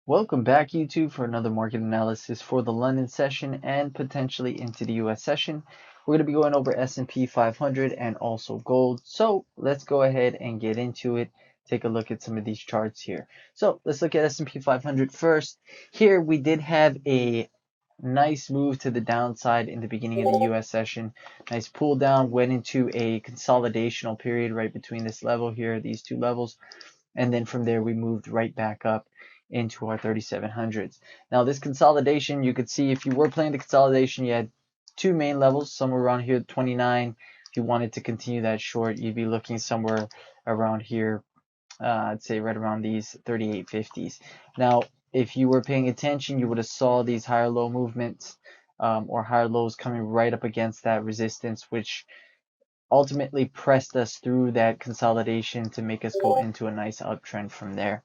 Welcome back, YouTube, for another market analysis for the London session and potentially into the US session. We're going to be going over S&P 500 and also gold. So let's go ahead and get into it. Take a look at some of these charts here. So let's look at S&P 500 first. Here we did have a nice move to the downside in the beginning of the US session. Nice pull down, went into a consolidational period right between this level here, these two levels. And then from there, we moved right back up into our 3700s. Now, this consolidation, you could see if you were playing the consolidation, you had two main levels, somewhere around here, 29. If you wanted to continue that short, you'd be looking somewhere around here, I'd say right around these 3850s. Now, if you were paying attention, you would have saw these higher low movements or higher lows coming right up against that resistance, which ultimately pressed us through that consolidation to make us go into a nice uptrend from there.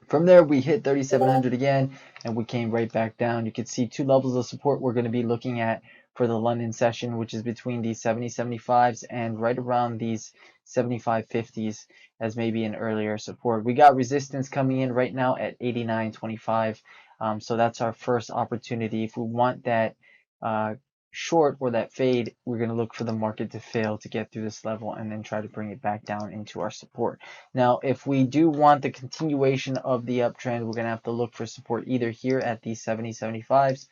From there, we hit 3,700 again, and we came right back down. You can see two levels of support we're going to be looking at for the London session, which is between these 70.75s and right around these 75.50s as maybe an earlier support. We got resistance coming in right now at 89.25, so that's our first opportunity. If we want that short or that fade, we're going to look for the market to fail to get through this level and then try to bring it back down into our support. Now, if we do want the continuation of the uptrend, we're going to have to look for support either here at these 70.75s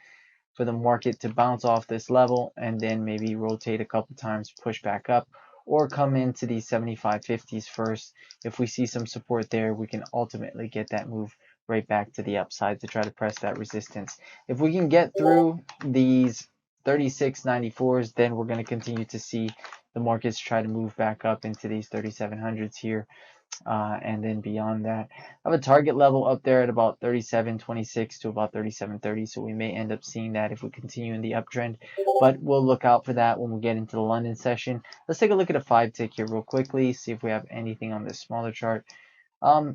for the market to bounce off this level and then maybe rotate a couple times, push back up, or come into these 75.50s first. If we see some support there, we can ultimately get that move right back to the upside to try to press that resistance. If we can get through these 36.94s, then we're going to continue to see the markets try to move back up into these 3700s here. And then beyond that, I have a target level up there at about 37.26 to about 37.30. So we may end up seeing that if we continue in the uptrend, but we'll look out for that when we get into the London session. Let's take a look at a 5-tick here real quickly, see if we have anything on this smaller chart.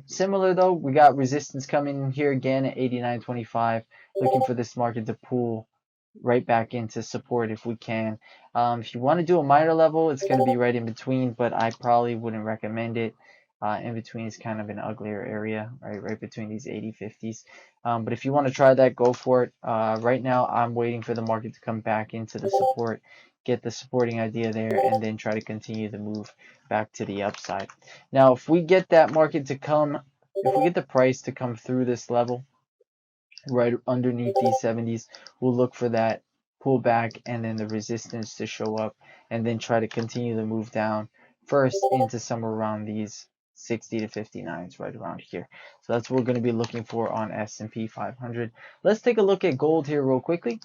Similar though, we got resistance coming in here again at 89.25, looking for this market to pull right back into support if we can. If you want to do a minor level, it's going to be right in between, but I probably wouldn't recommend it. In between is kind of an uglier area, right between these 80-50s. But if you want to try that, go for it. Right now, I'm waiting for the market to come back into the support, get the supporting idea there, and then try to continue the move back to the upside. Now, if we get that market to come, if we get the price to come through this level, right underneath these 70s, we'll look for that pullback and then the resistance to show up, and then try to continue the move down first into somewhere around these 60 to 59s right around here. So that's what we're going to be looking for on S&P 500. Let's take a look at gold here real quickly.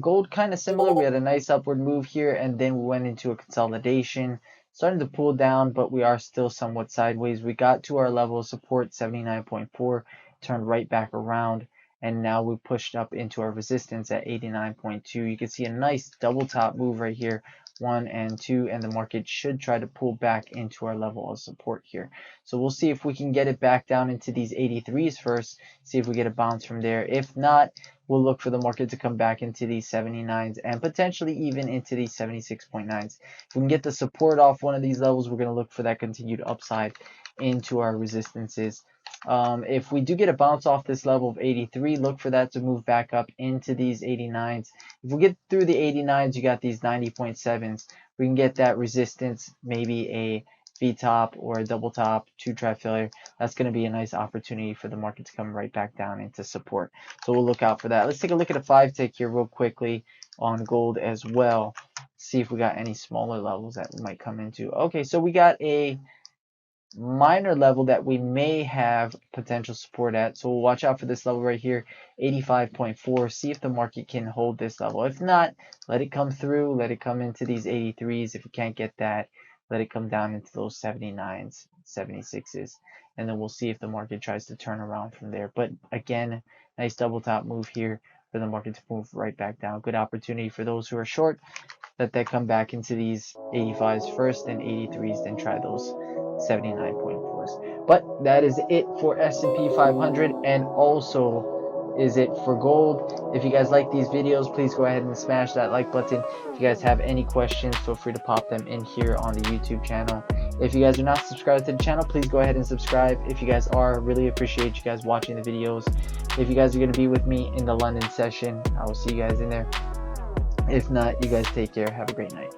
Gold kind of similar. We had a nice upward move here, and then we went into a consolidation, starting to pull down, but we are still somewhat sideways. We got to our level of support, 79.4, turned right back around, and now we pushed up into our resistance at 89.2. You can see a nice double top move right here, 1 and 2, and the market should try to pull back into our level of support here. So we'll see if we can get it back down into these 83s first, see if we get a bounce from there. If not, we'll look for the market to come back into these 79s and potentially even into these 76.9s. If we can get the support off one of these levels, we're going to look for that continued upside into our resistances. If we do get a bounce off this level of 83, look for that to move back up into these 89s. If we get through the 89s, you got these 90.7s. We can get that resistance, maybe a V-top or a double top, 2-trap failure. That's going to be a nice opportunity for the market to come right back down into support. So we'll look out for that. Let's take a look at a 5-tick here real quickly on gold as well. See if we got any smaller levels that we might come into. Okay, so we got a minor level that we may have potential support at, so we'll watch out for this level right here, 85.4. see if the market can hold this level. If not, let it come through, let it come into these 83s. If you can't get that, let it come down into those 79s, 76s, and then we'll see if the market tries to turn around from there. But again, nice double top move here for the market to move right back down. Good opportunity for those who are short. Let that come back into these 85s first, then 83s, then try those 79.4s. But that is it for S&P 500, and also is it for gold. If you guys like these videos, please go ahead and smash that like button. If you guys have any questions, feel free to pop them in here on the YouTube channel. If you guys are not subscribed to the channel, please go ahead and subscribe. If you guys are, really appreciate you guys watching the videos. If you guys are going to be with me in the London session, I will see you guys in there. If not, you guys take care. Have a great night.